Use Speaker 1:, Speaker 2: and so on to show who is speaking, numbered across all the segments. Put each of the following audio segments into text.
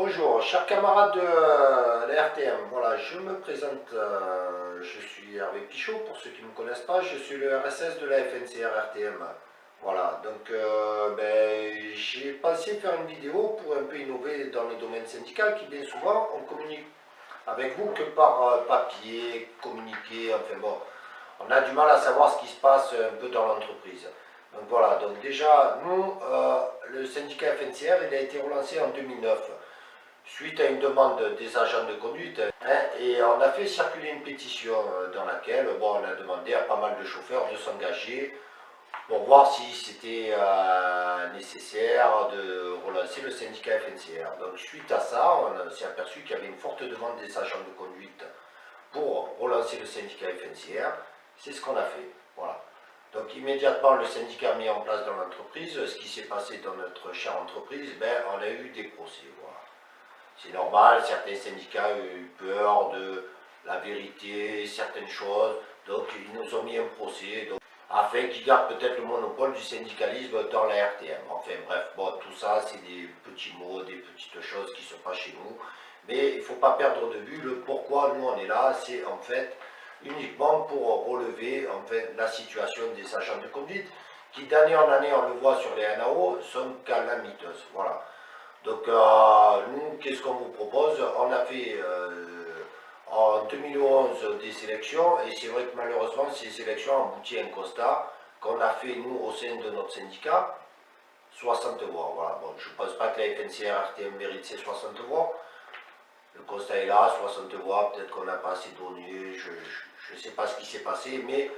Speaker 1: Bonjour, chers camarades de la RTM. Voilà, je me présente, je suis Hervé Pichot, pour ceux qui ne me connaissent pas, je suis le RSS de la FNCR RTM. Voilà, donc j'ai pensé faire une vidéo pour un peu innover dans le domaine syndical qui bien souvent on communique avec vous que par papier, communiquer, enfin bon, on a du mal à savoir ce qui se passe un peu dans l'entreprise. Donc voilà, donc déjà, nous, le syndicat FNCR, il a été relancé en 2009 suite à une demande des agents de conduite, hein, et on a fait circuler une pétition dans laquelle bon, on a demandé à pas mal de chauffeurs de s'engager pour voir si c'était nécessaire de relancer le syndicat FNCR. Donc suite à ça, on s'est aperçu qu'il y avait une forte demande des agents de conduite pour relancer le syndicat FNCR. C'est ce qu'on a fait. Voilà. Donc immédiatement, le syndicat a mis en place dans l'entreprise. Ce qui s'est passé dans notre chère entreprise, on a eu des procès. Voilà. C'est normal, certains syndicats ont eu peur de la vérité, certaines choses, donc ils nous ont mis un procès, donc, afin qu'ils gardent peut-être le monopole du syndicalisme dans la RTM. Enfin bref, bon, tout ça c'est des petits mots, des petites choses qui se passent chez nous, mais il ne faut pas perdre de vue le pourquoi nous on est là, c'est en fait uniquement pour relever en fait, la situation des agents de conduite, qui d'année en année, on le voit sur les NAO, sont calamiteuses. Voilà. Donc nous, qu'est-ce qu'on vous propose? On a fait en 2011 des élections, et c'est vrai que malheureusement ces élections ont abouti à un constat qu'on a fait nous au sein de notre syndicat, 60 voix. Voilà. Bon, je ne pense pas que la FNCR RTM mérite ces 60 voix. Le constat est là, 60 voix, peut-être qu'on n'a pas assez donné, je ne sais pas ce qui s'est passé, mais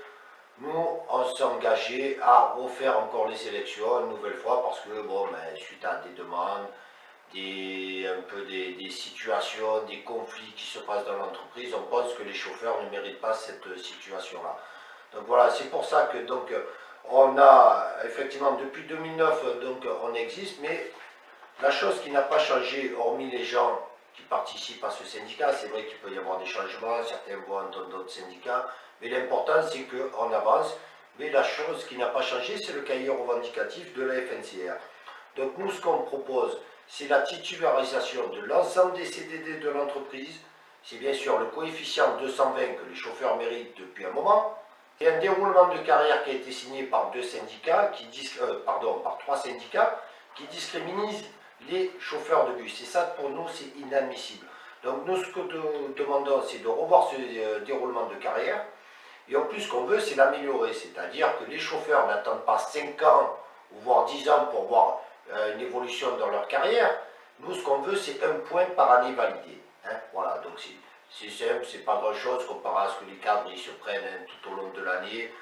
Speaker 1: nous, on s'est engagé à refaire encore les élections une nouvelle fois parce que, bon, suite à des demandes, des situations, des conflits qui se passent dans l'entreprise, on pense que les chauffeurs ne méritent pas cette situation-là. Donc voilà, c'est pour ça que donc on a effectivement depuis 2009 donc on existe, mais la chose qui n'a pas changé, hormis les gens qui participent à ce syndicat, c'est vrai qu'il peut y avoir des changements, certains vont entendre d'autres syndicats, mais l'important c'est qu'on avance. Mais la chose qui n'a pas changé, c'est le cahier revendicatif de la FNCR. Donc nous, ce qu'on propose, c'est la titularisation de l'ensemble des CDD de l'entreprise. C'est bien sûr le coefficient 220 que les chauffeurs méritent depuis un moment. Et un déroulement de carrière qui a été signé par par trois syndicats qui discriminent les chauffeurs de bus. Et ça, pour nous, c'est inadmissible. Donc nous, ce que nous demandons, c'est de revoir ce déroulement de carrière. Et en plus, ce qu'on veut, c'est l'améliorer. C'est-à-dire que les chauffeurs n'attendent pas 5 ans, voire 10 ans pour voir une évolution dans leur carrière. Nous, ce qu'on veut, c'est un point par année validé. Hein, voilà, donc c'est simple, c'est pas grand-chose comparé à ce que les cadres ils se prennent tout au long de l'année.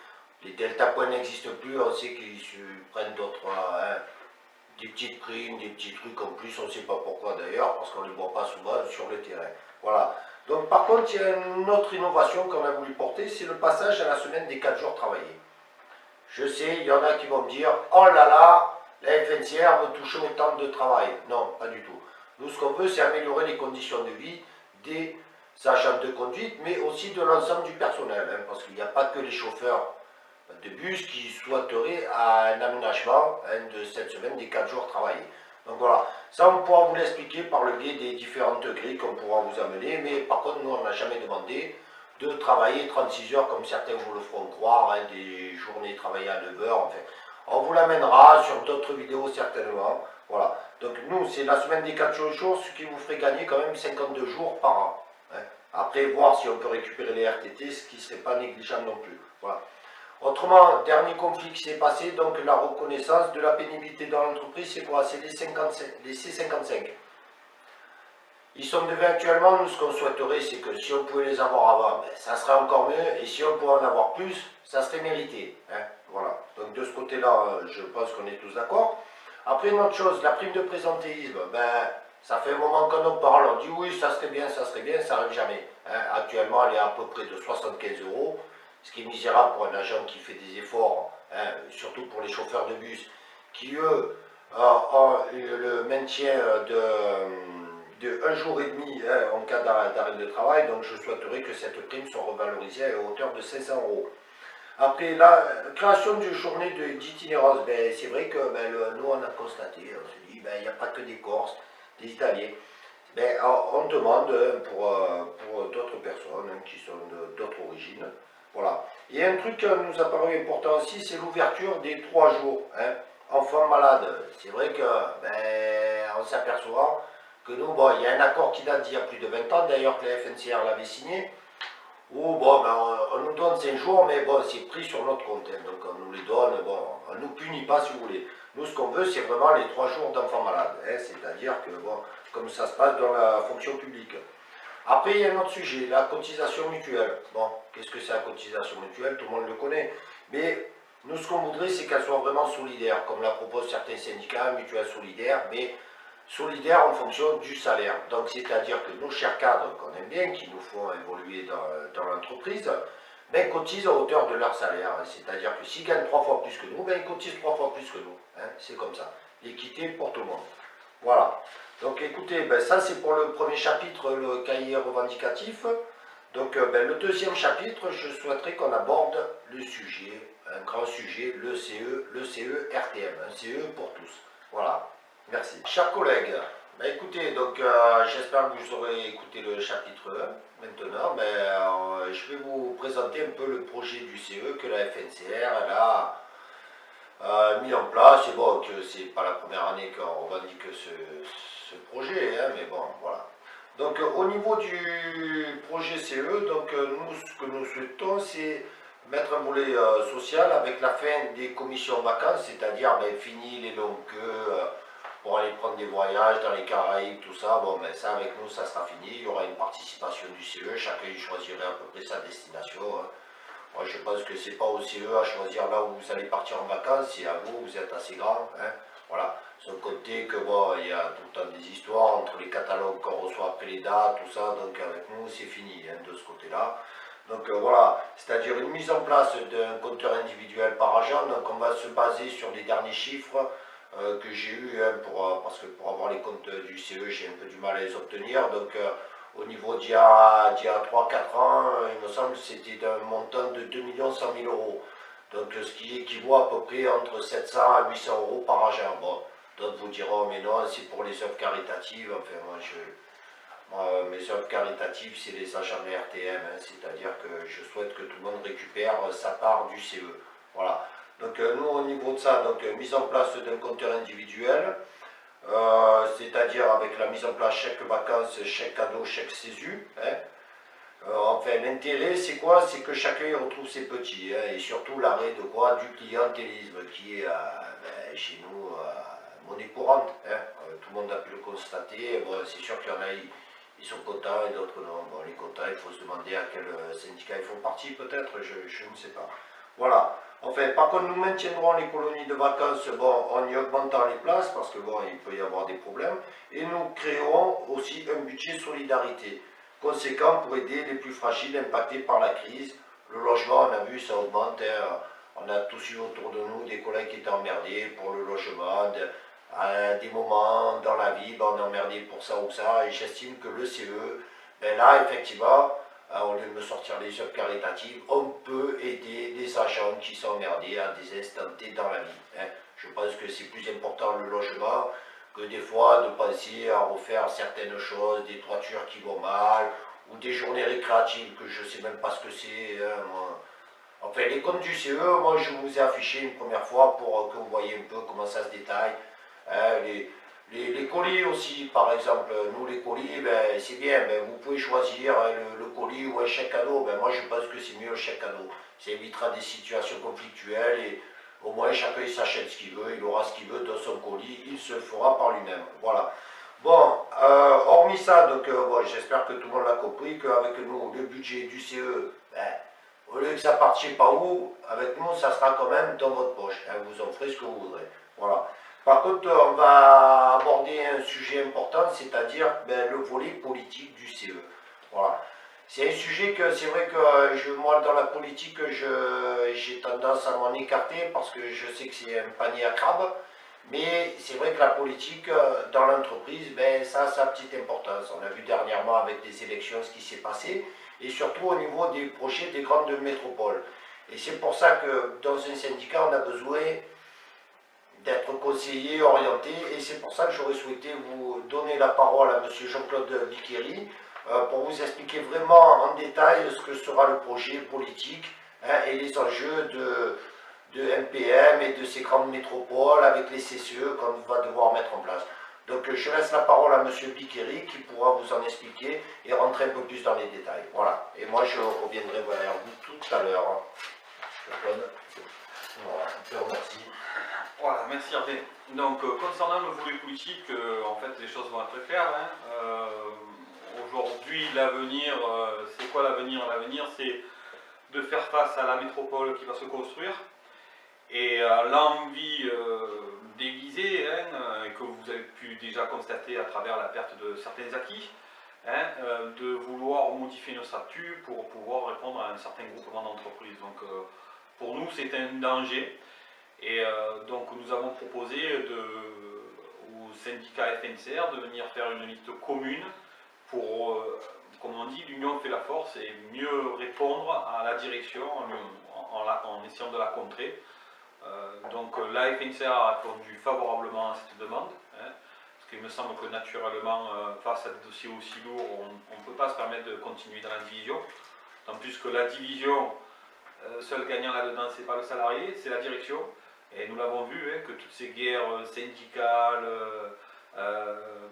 Speaker 1: Les delta points n'existent plus, on sait qu'ils se prennent d'autres, des petites primes, des petits trucs en plus, on ne sait pas pourquoi d'ailleurs, parce qu'on ne les voit pas souvent sur le terrain. Voilà. Donc par contre, il y a une autre innovation qu'on a voulu porter, c'est le passage à la semaine des 4 jours travaillés. Je sais, il y en a qui vont me dire, oh là là, la FNCR veut toucher autant de travail. Non, pas du tout. Nous, ce qu'on veut, c'est améliorer les conditions de vie des agents de conduite, mais aussi de l'ensemble du personnel, hein, parce qu'il n'y a pas que les chauffeurs de bus qui souhaiteraient un aménagement de cette semaine des 4 jours travaillés. Donc voilà, ça on pourra vous l'expliquer par le biais des différentes grilles qu'on pourra vous amener, mais par contre nous on n'a jamais demandé de travailler 36 heures comme certains vous le feront croire, hein, des journées travaillées à 9 heures, enfin. On vous l'amènera sur d'autres vidéos certainement. Voilà, donc nous c'est la semaine des 4 jours, ce qui vous ferait gagner quand même 52 jours par an. Hein. Après voir si on peut récupérer les RTT, ce qui ne serait pas négligeable non plus. Voilà. Autrement, dernier conflit qui s'est passé, donc la reconnaissance de la pénibilité dans l'entreprise, c'est quoi? C'est les C55. Ils sont devant actuellement, nous ce qu'on souhaiterait, c'est que si on pouvait les avoir avant, ça serait encore mieux, et si on pouvait en avoir plus, ça serait mérité. Hein, voilà, donc de ce côté-là, je pense qu'on est tous d'accord. Après, une autre chose, la prime de présentéisme, ça fait un moment qu'on en parle, on dit oui, ça serait bien, ça n'arrive jamais. Hein, actuellement, elle est à peu près de 75 €. Ce qui est misérable pour un agent qui fait des efforts, hein, surtout pour les chauffeurs de bus, qui eux ont le maintien de 1 jour et demi hein, en cas d'arrêt de travail, donc je souhaiterais que cette prime soit revalorisée à hauteur de 500 €. Après la création d'une journée d'itinérance, c'est vrai que nous on a constaté, on se dit, il n'y a pas que des Corses, des Italiens. ben, on demande pour d'autres personnes qui sont d'autres origines. Voilà. Et un truc qui nous a paru important aussi, c'est l'ouverture des 3 jours. Enfants malades. C'est vrai que on s'aperçoit que nous, bon, il y a un accord qui date d'il y a plus de 20 ans, d'ailleurs que la FNCR l'avait signé, où bon, on nous donne 5 jours, mais bon, c'est pris sur notre compte. Donc on nous les donne, bon, on ne nous punit pas si vous voulez. Nous, ce qu'on veut, c'est vraiment les 3 jours d'enfants malades. C'est-à-dire que, bon, comme ça se passe dans la fonction publique. Après, il y a un autre sujet, la cotisation mutuelle. Bon, qu'est-ce que c'est la cotisation mutuelle? Tout le monde le connaît. Mais nous, ce qu'on voudrait, c'est qu'elle soit vraiment solidaire, comme la proposent certains syndicats, mutuelle solidaire, mais solidaire en fonction du salaire. Donc, c'est-à-dire que nos chers cadres qu'on aime bien, qui nous font évoluer dans l'entreprise, ben, cotisent à hauteur de leur salaire. C'est-à-dire que s'ils gagnent 3 fois plus que nous, ben, ils cotisent 3 fois plus que nous. C'est comme ça. L'équité pour tout le monde. Voilà. Donc écoutez, ben, ça c'est pour le premier chapitre, le cahier revendicatif. Donc ben, le deuxième chapitre, je souhaiterais qu'on aborde le sujet, un grand sujet, le CE RTM, un CE pour tous. Voilà, merci. Chers collègues, ben, écoutez, donc j'espère que vous aurez écouté le chapitre 1. Maintenant, ben, je vais vous présenter un peu le projet du CE que la FNCR elle a mis en place. Et bon, que c'est pas la première année qu'on revendique ce projet, mais bon, voilà. Donc au niveau du projet CE, donc nous, ce que nous souhaitons, c'est mettre un volet social avec la fin des commissions vacances, c'est-à-dire ben, fini les longues queues pour aller prendre des voyages dans les Caraïbes, tout ça. Bon, ben ça avec nous, ça sera fini. Il y aura une participation du CE, chacun y choisirait à peu près sa destination. Moi, je pense que c'est pas au CE à choisir là où vous allez partir en vacances, c'est à vous, vous êtes assez grand. Voilà. Sans compter que bon, il y a tout le temps des histoires entre les catalogues qu'on reçoit après les dates, tout ça, donc avec nous, c'est fini de ce côté-là. Donc voilà, c'est-à-dire une mise en place d'un compteur individuel par agent, donc on va se baser sur les derniers chiffres que j'ai eu, parce que pour avoir les comptes du CE, j'ai un peu du mal à les obtenir, donc au niveau d'il y a 3-4 ans, il me semble que c'était d'un montant de 2 100 000 euros. Donc ce qui équivaut à peu près entre 700 à 800 euros par agent. Bon, d'autres vous diront, mais non, c'est pour les œuvres caritatives. Enfin, moi, mes œuvres caritatives, c'est les agents de RTM, c'est-à-dire que je souhaite que tout le monde récupère sa part du CE. Voilà. Donc nous, au niveau de ça, donc mise en place d'un compteur individuel, c'est-à-dire avec la mise en place chèque vacances, chèque cadeau, chèque CESU. Enfin, l'intérêt, c'est quoi? C'est que chacun retrouve ses petits, et surtout l'arrêt de quoi? Du clientélisme, qui est ben, chez nous monnaie courante. Tout le monde a pu le constater. Bon, c'est sûr qu'il y en a, ils sont contents et d'autres non. Bon, les contents, il faut se demander à quel syndicat ils font partie, peut-être, je ne sais pas. Voilà. Enfin, par contre, nous maintiendrons les colonies de vacances, bon, en y augmentant les places, parce que bon, il peut y avoir des problèmes, et nous créerons aussi un budget solidarité conséquent pour aider les plus fragiles impactés par la crise. Le logement, on a vu, ça augmente. On a tous eu autour de nous des collègues qui étaient emmerdés pour le logement. À des moments dans la vie, on est emmerdé pour ça ou ça. Et j'estime que le CE, ben là, effectivement, au lieu de me sortir les œuvres caritatives, on peut aider les agents qui sont emmerdés à des instants T dans la vie. Je pense que c'est plus important le logement que des fois de penser à refaire certaines choses, des toitures qui vont mal, ou des journées récréatives que je ne sais même pas ce que c'est. Enfin, les comptes du CE, moi je vous ai affiché une première fois pour que vous voyez un peu comment ça se détaille. Les colis aussi, par exemple, nous les colis, ben, c'est bien, ben, vous pouvez choisir le colis ou un chèque cadeau. Ben, moi je pense que c'est mieux le chèque cadeau. Ça évitera des situations conflictuelles et au moins chacun il s'achète ce qu'il veut, il aura ce qu'il veut dans son colis, il se le fera par lui-même. Voilà. Bon, hormis ça, donc bon, j'espère que tout le monde l'a compris, qu'avec nous, le budget du CE, ben, au lieu que ça parte je sais pas où, avec nous, ça sera quand même dans votre poche. Vous en ferez ce que vous voudrez. Voilà. Par contre, on va aborder un sujet important, c'est-à-dire ben, le volet politique du CE. Voilà. C'est un sujet que c'est vrai que moi, dans la politique, j'ai tendance à m'en écarter parce que je sais que c'est un panier à crabes. Mais c'est vrai que la politique dans l'entreprise, ben, ça a sa petite importance. On a vu dernièrement avec les élections ce qui s'est passé, et surtout au niveau des projets des grandes métropoles. Et c'est pour ça que dans un syndicat, on a besoin d'être conseillé, orienté, et c'est pour ça que j'aurais souhaité vous donner la parole à M. Jean-Claude Biquéry pour vous expliquer vraiment en détail ce que sera le projet politique et les enjeux de MPM et de ces grandes métropoles avec les CCE qu'on va devoir mettre en place. Donc je laisse la parole à M. Biquéry qui pourra vous en expliquer et rentrer un peu plus dans les détails. Voilà. Et moi je reviendrai vers vous tout à l'heure. Voilà, je te remercie.
Speaker 2: Voilà, merci Hervé. Donc concernant le volet politique, en fait les choses vont être très claires. Aujourd'hui, l'avenir, c'est quoi l'avenir? L'avenir, c'est de faire face à la métropole qui va se construire et à l'envie déguisée, que vous avez pu déjà constater à travers la perte de certains acquis, de vouloir modifier nos statuts pour pouvoir répondre à un certain groupement d'entreprises. Donc pour nous, c'est un danger. Et donc nous avons proposé au syndicat FNCR de venir faire une liste commune pour, comme on dit, l'union fait la force et mieux répondre à la direction en essayant de la contrer. Donc la FNCR a répondu favorablement à cette demande, parce qu'il me semble que naturellement, face à des dossiers aussi lourds, on ne peut pas se permettre de continuer dans la division. Tant plus que la division, seul gagnant là-dedans, ce n'est pas le salarié, c'est la direction. Et nous l'avons vu, que toutes ces guerres syndicales,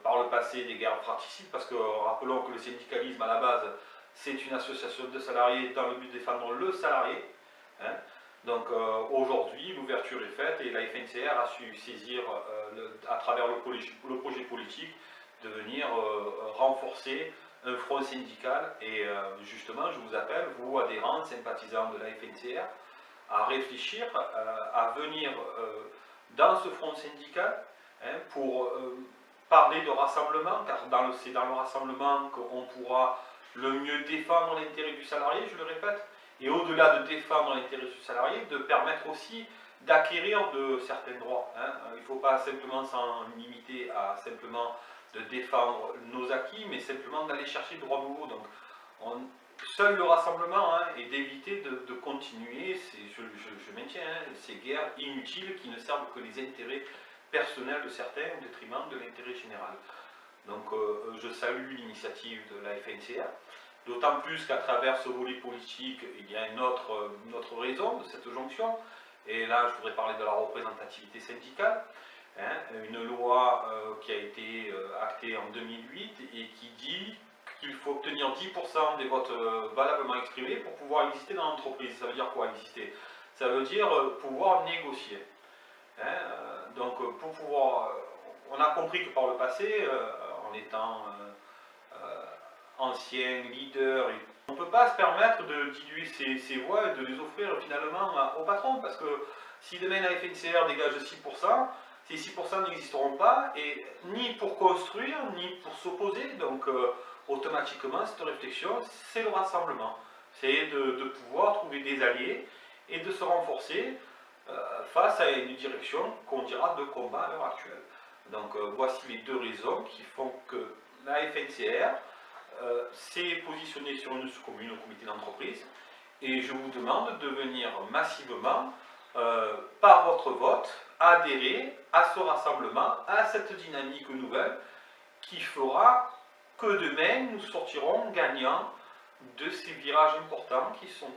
Speaker 2: par le passé, des guerres fratricides, parce que rappelons que le syndicalisme à la base, c'est une association de salariés dans le but de défendre le salarié. Donc aujourd'hui, l'ouverture est faite et la FNCR a su saisir, à travers le projet politique, de venir renforcer un front syndical. Et justement, je vous appelle, vous adhérents, sympathisants de la FNCR, à réfléchir, à venir dans ce front syndical pour parler de rassemblement, car c'est dans le rassemblement qu'on pourra le mieux défendre l'intérêt du salarié, je le répète, et au-delà de défendre l'intérêt du salarié, de permettre aussi d'acquérir de certains droits. Il ne faut pas simplement s'en limiter à simplement de défendre nos acquis, mais simplement d'aller chercher de droits nouveaux. Donc, seul le rassemblement et d'éviter de continuer, je maintiens, ces guerres inutiles qui ne servent que les intérêts personnels de certains au détriment de l'intérêt général. Donc je salue l'initiative de la FNCR, d'autant plus qu'à travers ce volet politique, il y a une autre raison de cette jonction, et là je voudrais parler de la représentativité syndicale, une loi qui a été actée en 2008 et qui dit qu'il faut obtenir 10% des votes valablement exprimés pour pouvoir exister dans l'entreprise. Ça veut dire quoi exister? Ça veut dire pouvoir négocier. Donc pour pouvoir... on a compris que par le passé, en étant ancien leader, on ne peut pas se permettre de diluer ces voix et de les offrir finalement au patron, parce que si demain la FNCR dégage 6%, ces 6% n'existeront pas, et ni pour construire, ni pour s'opposer. Donc automatiquement, cette réflexion, c'est le rassemblement. C'est de pouvoir trouver des alliés et de se renforcer face à une direction qu'on dira de combat à l'heure actuelle. Donc voici les deux raisons qui font que la FNCR s'est positionnée sur une sous-commune au comité d'entreprise, et je vous demande de venir massivement, par votre vote, adhérer à ce rassemblement, à cette dynamique nouvelle qui fera que demain nous sortirons gagnants de ces virages importants qui sont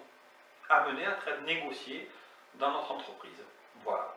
Speaker 2: amenés à être négociés dans notre entreprise. Voilà.